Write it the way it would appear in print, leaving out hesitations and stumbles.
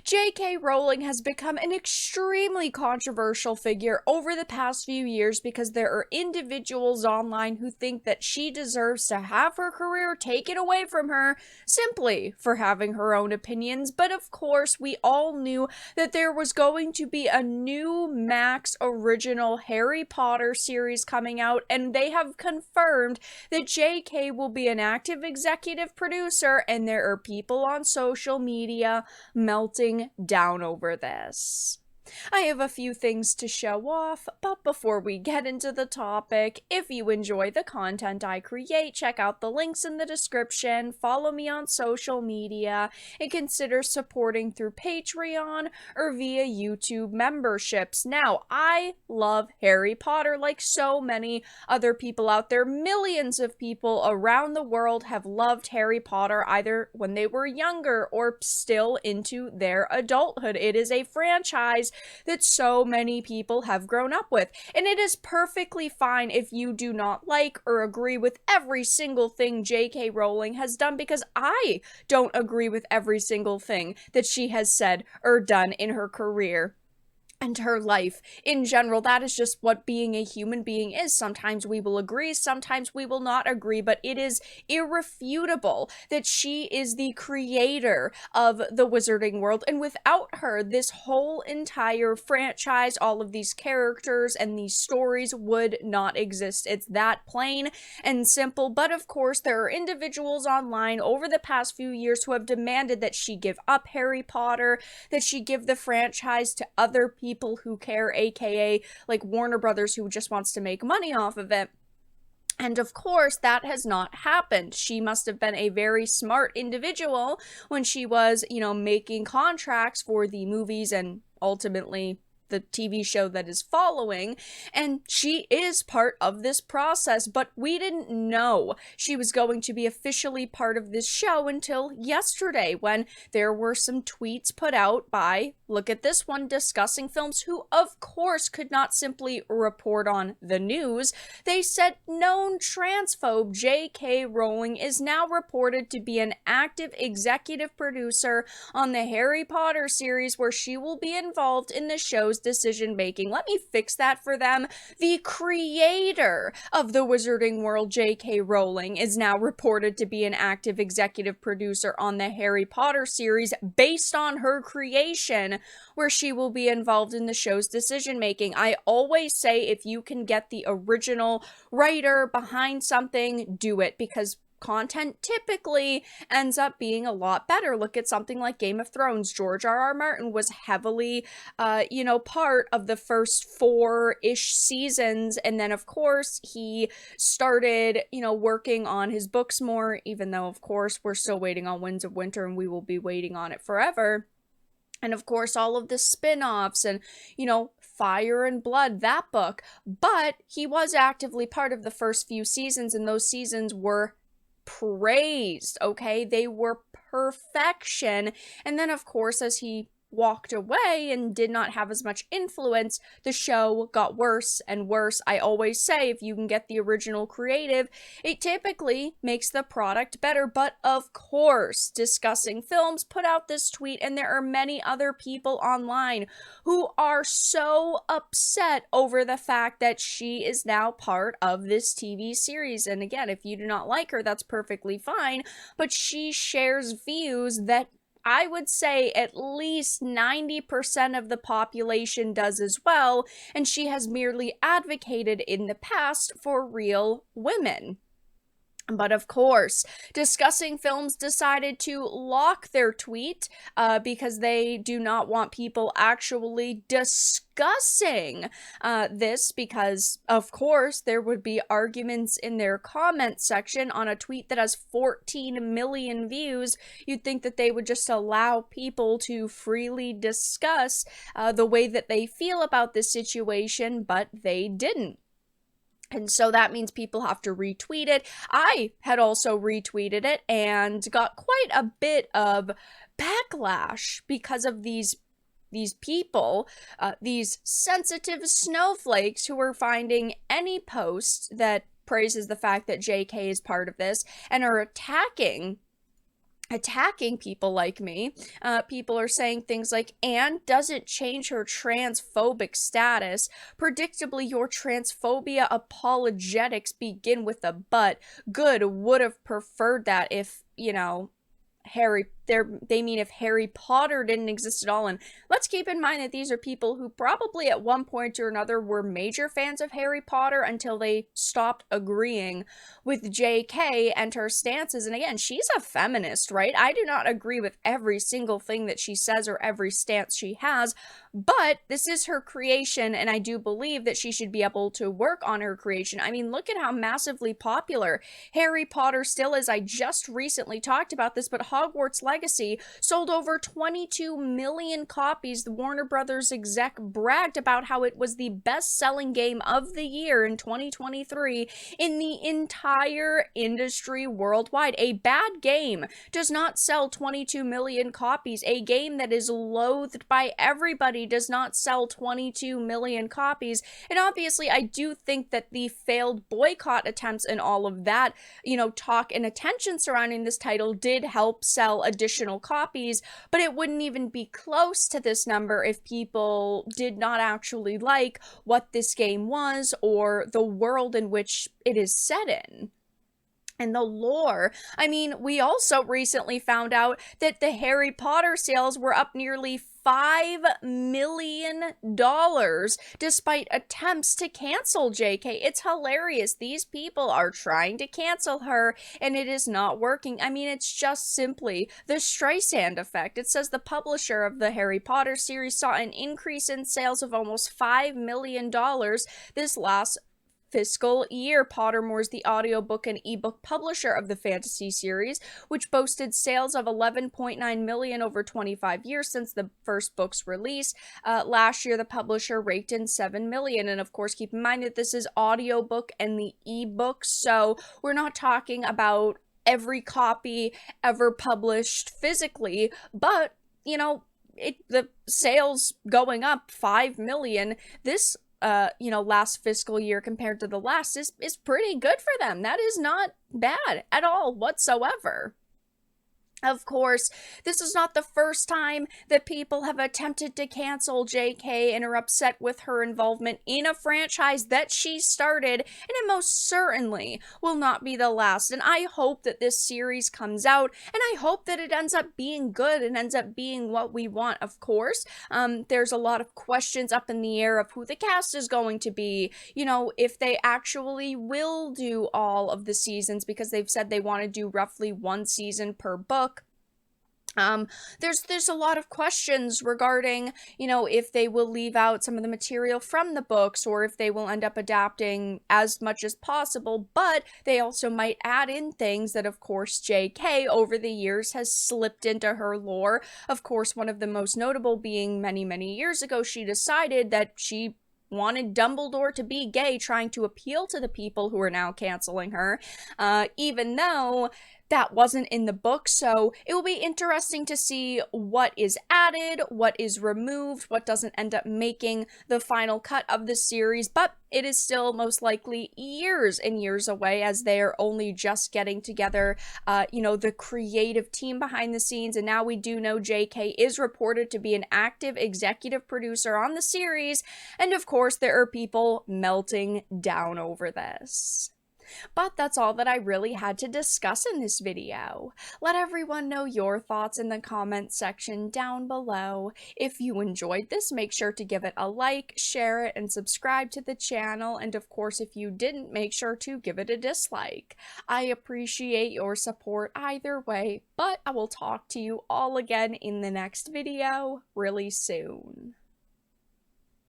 J.K. Rowling has become an extremely controversial figure over the past few years because there are individuals online who think that she deserves to have her career taken away from her simply for having her own opinions. But of course, we all knew that there was going to be a new Max original Harry Potter series coming out, and they have confirmed that J.K. will be an active executive producer, and there are people on social media melting down over this. I have a few things to show off, but before we get into the topic, if you enjoy the content I create, check out the links in the description, follow me on social media, and consider supporting through Patreon or via YouTube memberships. Now, I love Harry Potter like so many other people out there. Millions of people around the world have loved Harry Potter either when they were younger or still into their adulthood. It is a franchise that so many people have grown up with. And it is perfectly fine if you do not like or agree with every single thing J.K. Rowling has done, because I don't agree with every single thing that she has said or done in her career and her life in general. That is just what being a human being is. Sometimes we will agree, sometimes we will not agree, but it is irrefutable that she is the creator of the wizarding world, and without her, this whole entire franchise, all of these characters and these stories would not exist. It's that plain and simple. But of course, there are individuals online over the past few years who have demanded that she give up Harry Potter, that she give the franchise to other people who care, aka like Warner Brothers, who just wants to make money off of it. And of course, that has not happened. She must have been a very smart individual when she was, making contracts for the movies and ultimately the TV show that is following, and she is part of this process, but we didn't know she was going to be officially part of this show until yesterday, when there were some tweets put out by, look at this one, Discussing Films, who of course could not simply report on the news. They said known transphobe J.K. Rowling is now reported to be an active executive producer on the Harry Potter series, where she will be involved in the show's decision making. Let me fix that for them. The creator of the Wizarding World, J.K. Rowling, is now reported to be an active executive producer on the Harry Potter series based on her creation, where she will be involved in the show's decision making. I always say, if you can get the original writer behind something, do it, because content typically ends up being a lot better. Look at something like Game of Thrones. George R.R. Martin was heavily, part of the first 4-ish seasons. And then, of course, he started, working on his books more, even though, of course, we're still waiting on Winds of Winter and we will be waiting on it forever. And of course, all of the spin-offs and, Fire and Blood, that book. But he was actively part of the first few seasons, and those seasons were praised, okay? They were perfection. And then, of course, as he walked away and did not have as much influence, the show got worse and worse. I always say, if you can get the original creative, it typically makes the product better. But of course, Discussing Films put out this tweet, and there are many other people online who are so upset over the fact that she is now part of this TV series. And again, if you do not like her, that's perfectly fine, but she shares views that I would say at least 90% of the population does as well, and she has merely advocated in the past for real women. But of course, Discussing Films decided to lock their tweet because they do not want people actually discussing this, because of course there would be arguments in their comment section on a tweet that has 14 million views. You'd think that they would just allow people to freely discuss the way that they feel about this situation, but they didn't. And so that means people have to retweet it. I had also retweeted it and got quite a bit of backlash because of these people, these sensitive snowflakes who are finding any post that praises the fact that JK is part of this and are attacking attacking people like me. People are saying things like, Anne doesn't change her transphobic status. Predictably, your transphobia apologetics begin with a but. Good, would have preferred that if, they mean if Harry Potter didn't exist at all. And let's keep in mind that these are people who probably at one point or another were major fans of Harry Potter until they stopped agreeing with JK and her stances. And again, she's a feminist, right? I do not agree with every single thing that she says or every stance she has, but this is her creation, and I do believe that she should be able to work on her creation. I mean, look at how massively popular Harry Potter still is. I just recently talked about this, but Hogwarts Legacy sold over 22 million copies. The Warner Brothers exec bragged about how it was the best-selling game of the year in 2023 in the entire industry worldwide. A bad game does not sell 22 million copies. A game that is loathed by everybody does not sell 22 million copies. And obviously, I do think that the failed boycott attempts and all of that, talk and attention surrounding this title did help sell additional copies, but it wouldn't even be close to this number if people did not actually like what this game was or the world in which it is set in. And the lore. I mean, we also recently found out that the Harry Potter sales were up nearly $5 million despite attempts to cancel JK. It's hilarious. These people are trying to cancel her and it is not working. I mean, it's just simply the Streisand effect. It says the publisher of the Harry Potter series saw an increase in sales of almost $5 million this last fiscal year. Pottermore's the audiobook and ebook publisher of the fantasy series, which boasted sales of 11.9 million over 25 years since the first book's release. Last year, the publisher raked in 7 million. And of course, keep in mind that this is audiobook and the ebook, so we're not talking about every copy ever published physically, but the sales going up 5 million this last fiscal year compared to the last is pretty good for them. That is not bad at all whatsoever. Of course, this is not the first time that people have attempted to cancel JK and are upset with her involvement in a franchise that she started, and it most certainly will not be the last. And I hope that this series comes out, and I hope that it ends up being good and ends up being what we want, of course. There's a lot of questions up in the air of who the cast is going to be, if they actually will do all of the seasons, because they've said they want to do roughly one season per book. There's a lot of questions regarding, if they will leave out some of the material from the books or if they will end up adapting as much as possible, but they also might add in things that, of course, JK over the years has slipped into her lore. Of course, one of the most notable being many, many years ago, she decided that she wanted Dumbledore to be gay, trying to appeal to the people who are now canceling her, even though that wasn't in the book. So it will be interesting to see what is added, what is removed, what doesn't end up making the final cut of the series, but it is still most likely years and years away, as they are only just getting together, the creative team behind the scenes. And now we do know JK is reported to be an active executive producer on the series. And of course, there are people melting down over this. But that's all that I really had to discuss in this video. Let everyone know your thoughts in the comment section down below. If you enjoyed this, make sure to give it a like, share it, and subscribe to the channel. And of course, if you didn't, make sure to give it a dislike. I appreciate your support either way, but I will talk to you all again in the next video really soon.